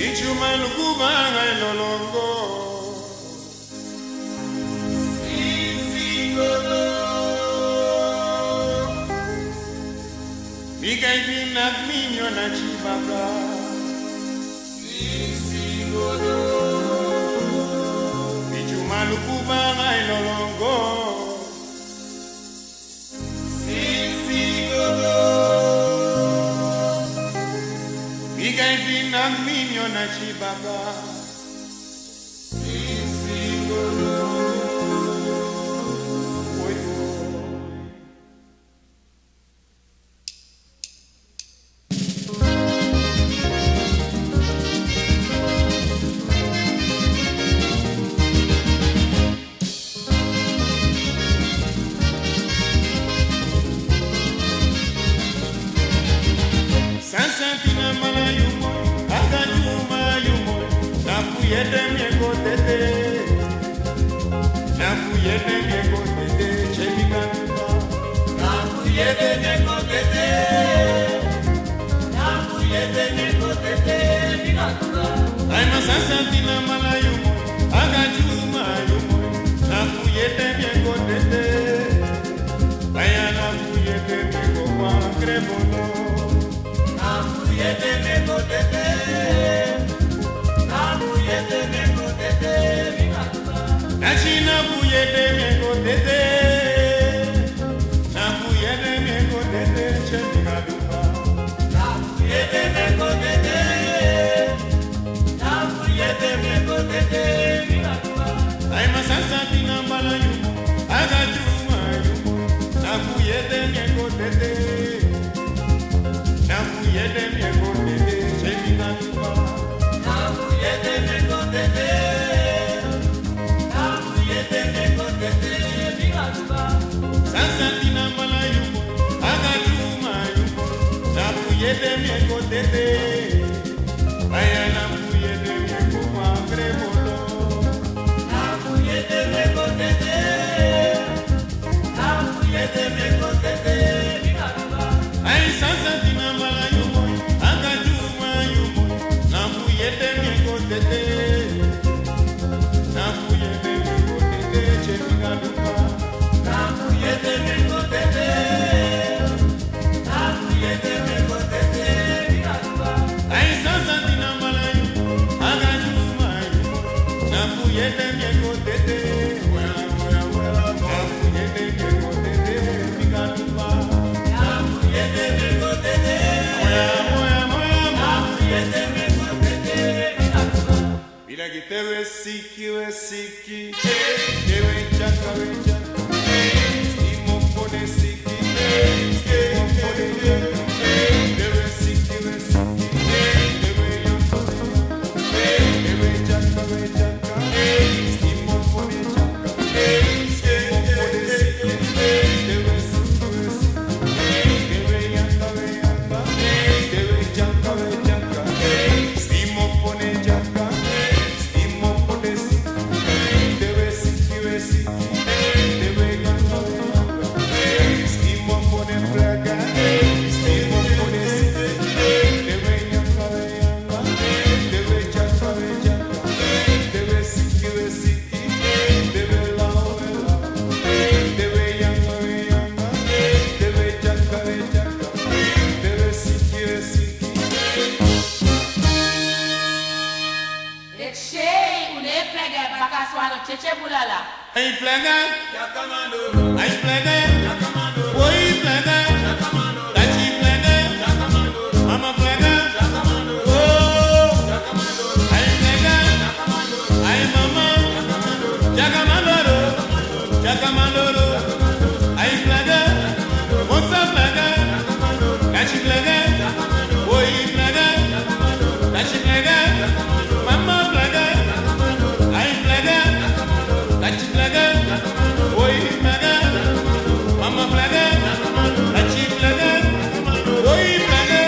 Ichuma lukubanga ilolongo Sisingolo Mika ivina minyo na chibaka Sisingolo Ichuma lukubanga ilolongo Sisingolo Mika ivina minyo na chibaka Sisingolo Sansantina malayumo, agajuma yumo, nafuyete mieko tete, nafuyete mieko tete, chemikanuba, nafuyete mieko tete, nafuyete mieko tete, chemikanuba. Aima sansantina malayumo, agajuma yumo, nafuyete mieko tete, aya nafuyete mieko kwa krebono. Nafuyete meko tete, nafuyete meko tete, mikatuba. Nachi nafuyete meko tete, nafuyete meko tete, chemikaduba. Nafuyete meko tete, nafuyete meko tete, mikatuba. Aima sansantina mbala yumo, agajuma yumo, nafuyete meko tete. Nafuyete mieko tete, chemikanuba. Nafuyete mieko tete, nafuyete mieko tete, chemikanuba. Sansantina mbala yumo, agajuma yumo. Nafuyete mieko tete, aya nafuyete mieko magrebolo. Nafuyete mieko tete, nafuyete mieko tete, chemikanuba. Ay sansantina mbala yumo, agajuma yumo. Nafuyete mieko tete, nafuyete mieko tete, chemikanuba. Nafuyete mieko tete, nafuyete mieko tete, chemikanuba. Ay sansantina mbala yumo, agajuma yumo. Nafuyete mieko tete, nafuyete mieko tete, chemikanuba. Nafuyete mieko tete, nafuyete mieko tete, chemikanuba. Bila kitewe siki we siki, tewe chaka we chaka. Stimo pone siki, stimo pone chaka. Tewe siki we siki, tewe yonko tewe chaka we chaka. Stimo pone chaka, stimo pone siki, tewe siki we siki. Tewe yonko we yonko, tewe chaka we chaka. Stimo pone chaka. Ay flaga, yakamando. Ay flaga, yakamando. Boy flaga, yakamando. Dachi flaga, yakamando. Mama flaga, yakamando. Oh, yakamando. Ay flaga, yakamando. Ay mama, yakamando. Yakamando, yakamando. Ay flaga, mosa flaga, yakamando. Dachi flaga, yakamando. Boy flaga, yakamando. Dachi flaga, yakamando. Mama flaga, yakamando. Ay flaga, dachi flaga, boy flaga, mama flaga, dachi flaga, boy flaga.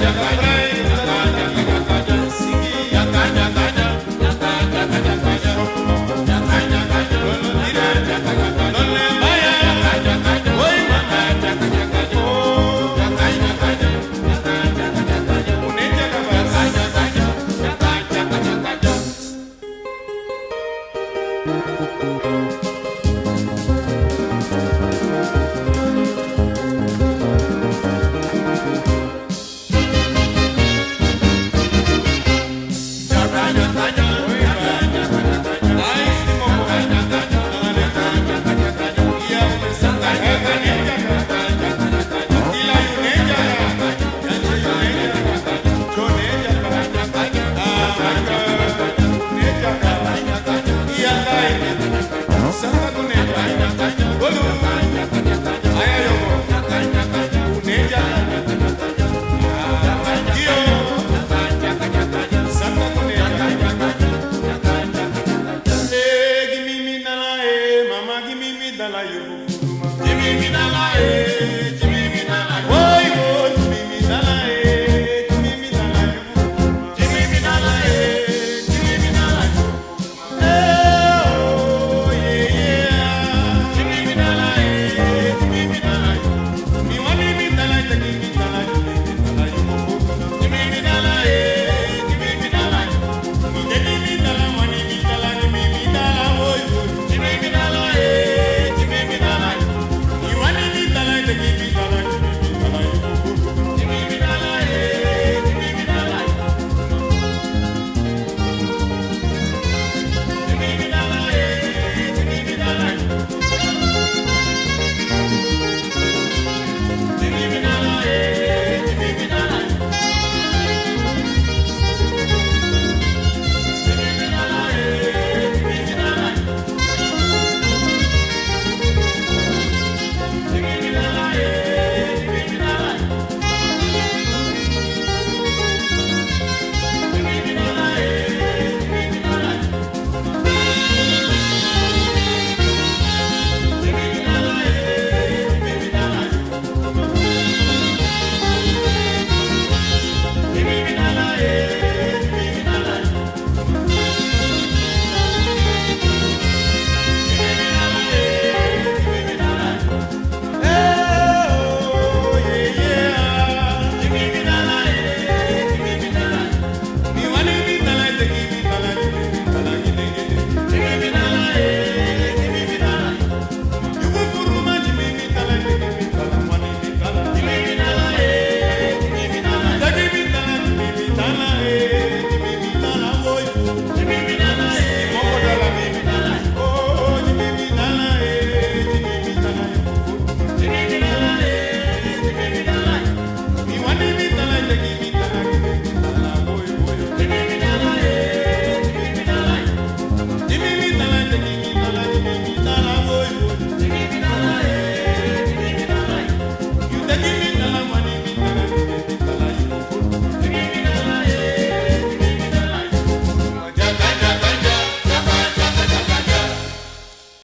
Jaga